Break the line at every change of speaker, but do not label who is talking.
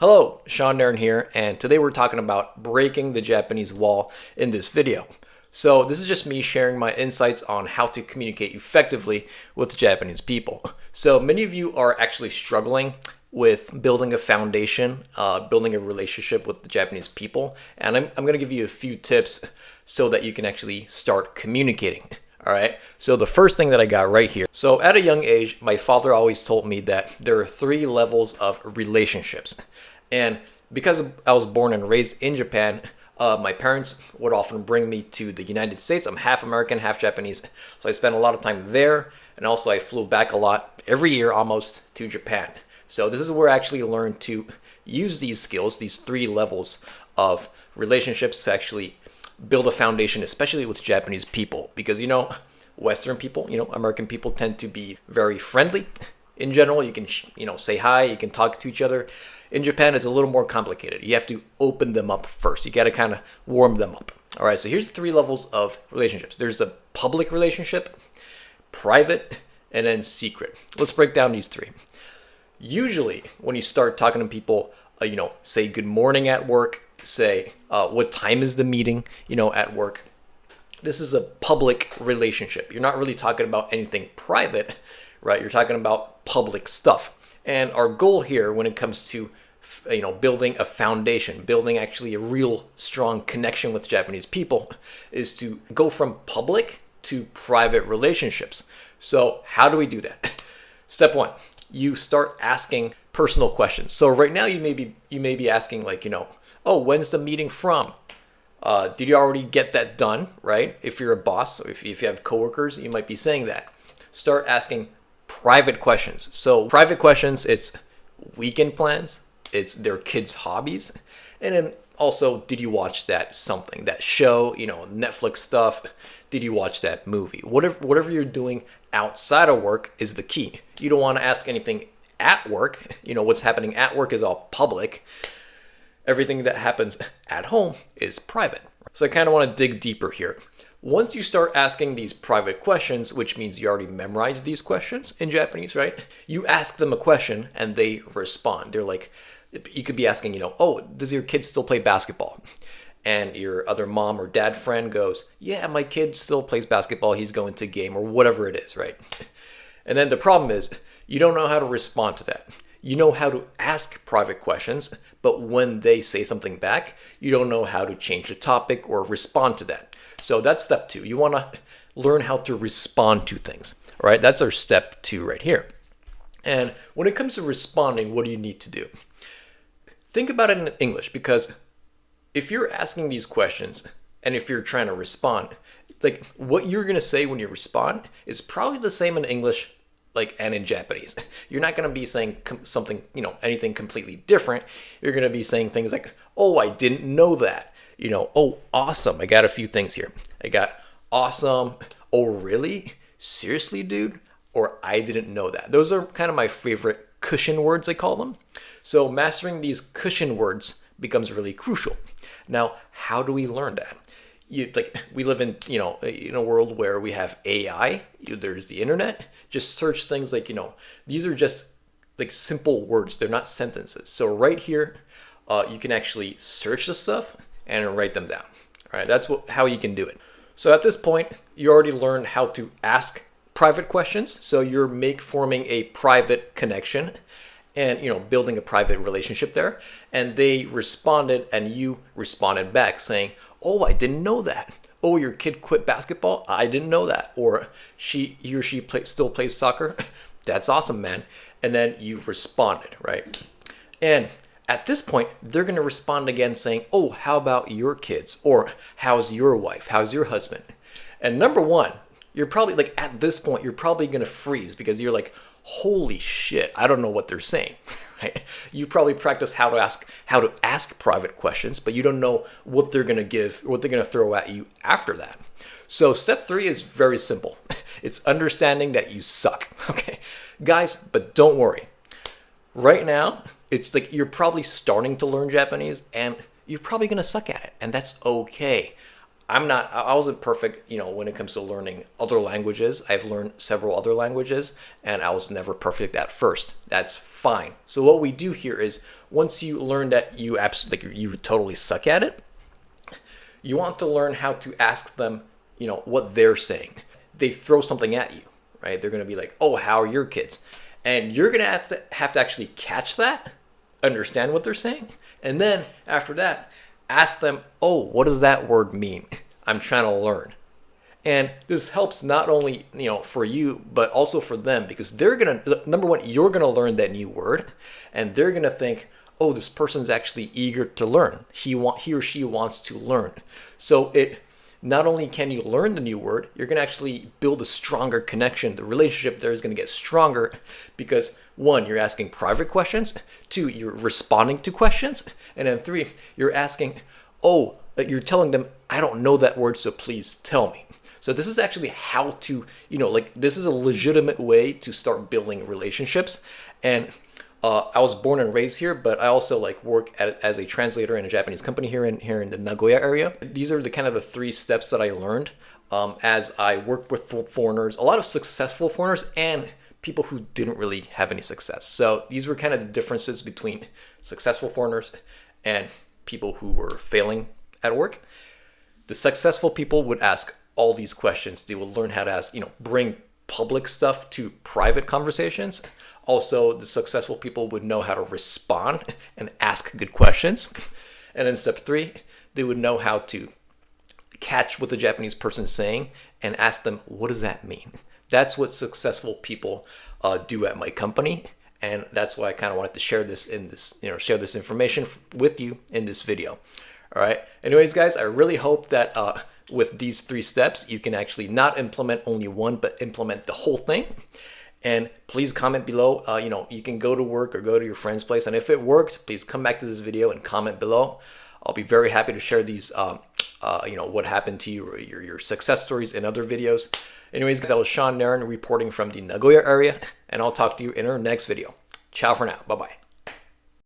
Hello, Narron here, and today we're talking about breaking the Japanese wall in this video. So this is just me sharing my insights on how to communicate effectively with Japanese people. So many of you are actually struggling with building a foundation, building a relationship with the Japanese people, and I'm going to give you a few tips so that you can actually start communicating. All right, so the first thing that I got right here. So at a young age, my father always told me that there are 3 levels of relationships. And because I was born and raised in Japan, my parents would often bring me to the United States. I'm half American, half Japanese. So I spent a lot of time there. And also I flew back a lot every year almost to Japan. So this is where I actually learned to use these skills, these 3 levels of relationships to actually build a foundation, especially with Japanese people, because Western people, American people tend to be very friendly. In general, you can say hi, you can talk to each other. In Japan, it's a little more complicated. You have to open them up first. You got to kind of warm them up. All right, so here's the 3 levels of relationships. There's a public relationship, private, and then secret. Let's break down these 3. Usually, when you start talking to people, say good morning at work, say what time is the meeting, at work. This is a public relationship. You're not really talking about anything private, right? You're talking about public stuff. And our goal here when it comes to building a foundation, building actually a real strong connection with Japanese people, is to go from public to private relationships. So how do we do that? Step 1, you start asking personal questions. So right now you may be asking oh, when's the meeting from? Did you already get that done, right? If you're a boss, or if you have coworkers, you might be saying that. Start asking private questions. So private questions, it's weekend plans, it's their kids' hobbies, and then also, did you watch that show, Netflix stuff? Did you watch that movie? Whatever you're doing outside of work is the key. You don't want to ask anything at work. What's happening at work is all public. Everything that happens at home is private. So I kind of want to dig deeper here. Once you start asking these private questions, which means you already memorized these questions in Japanese, right? You ask them a question and they respond. They're like, you could be asking, oh, does your kid still play basketball? And your other mom or dad friend goes, yeah, my kid still plays basketball. He's going to game, or whatever it is, right? And then the problem is you don't know how to respond to that. You know how to ask private questions, but when they say something back, you don't know how to change the topic or respond to that. So that's step 2. You want to learn how to respond to things, all right? That's our step 2 right here. And when it comes to responding, what do you need to do? Think about it in English, because if you're asking these questions and if you're trying to respond, like what you're going to say when you respond is probably the same in English and in Japanese. You're not going to be saying something, anything completely different. You're going to be saying things like, oh, I didn't know that. Oh, awesome. I got a few things here. I got awesome. Oh, really? Seriously, dude? Or I didn't know that. Those are kind of my favorite cushion words, I call them. So mastering these cushion words becomes really crucial. Now, how do we learn that? We live in, in a world where we have AI. There's the internet. Just search things these are just simple words. They're not sentences. So right here, you can actually search the stuff and write them down. All right, that's how you can do it. So at this point, you already learned how to ask private questions. So you're forming a private connection and building a private relationship there. And they responded and you responded back saying, oh, I didn't know that. Oh, your kid quit basketball? I didn't know that. Or he or she still plays soccer? That's awesome, man. And then you responded, right? And at this point, they're going to respond again saying, oh, how about your kids? Or how's your wife? How's your husband? And number 1, you're probably at this point, you're probably going to freeze because you're like, holy shit, I don't know what they're saying. Right? You probably practice how to ask private questions, but you don't know what they're going to give, what they're going to throw at you after that. So step 3 is very simple. It's understanding that you suck. Okay, guys, but don't worry. Right now, it's you're probably starting to learn Japanese and you're probably going to suck at it, and that's okay. I wasn't perfect, when it comes to learning other languages. I've learned several other languages and I was never perfect at first. That's fine. So what we do here is once you learn that you absolutely, you totally suck at it, you want to learn how to ask them, what they're saying. They throw something at you, right? They're going to be like, "Oh, how are your kids?" And you're going to have to actually catch that, understand what they're saying, and then after that, ask them, "Oh, what does that word mean? I'm trying to learn." And this helps not only, for you, but also for them, because they're going to, number one, you're going to learn that new word, and they're going to think, "Oh, this person's actually eager to learn. He or she wants to learn." So it not only can you learn the new word, you're going to actually build a stronger connection. The relationship there is going to get stronger because one, you're asking private questions. Two, you're responding to questions. And then three, you're asking, "Oh," you're telling them, "I don't know that word, so please tell me." So this is actually how to, this is a legitimate way to start building relationships. And I was born and raised here, but I also work as a translator in a Japanese company here in the Nagoya area. These are the kind of the 3 steps that I learned as I worked with foreigners, a lot of successful foreigners and people who didn't really have any success. So these were kind of the differences between successful foreigners and people who were failing at work. The successful people would ask all these questions. They would learn how to ask, bring public stuff to private conversations. Also, the successful people would know how to respond and ask good questions. And then step 3, they would know how to catch what the Japanese person is saying and ask them, "What does that mean?" That's what successful people do at my company. And that's why I kind of wanted to share this share this information with you in this video. All right. Anyways, guys, I really hope that with these 3 steps, you can actually not implement only one, but implement the whole thing. And please comment below. You can go to work or go to your friend's place. And if it worked, please come back to this video and comment below. I'll be very happy to share these, what happened to you or your success stories in other videos. Anyways, guys, I was Narron reporting from the Nagoya area, and I'll talk to you in our next video. Ciao for now. Bye-bye.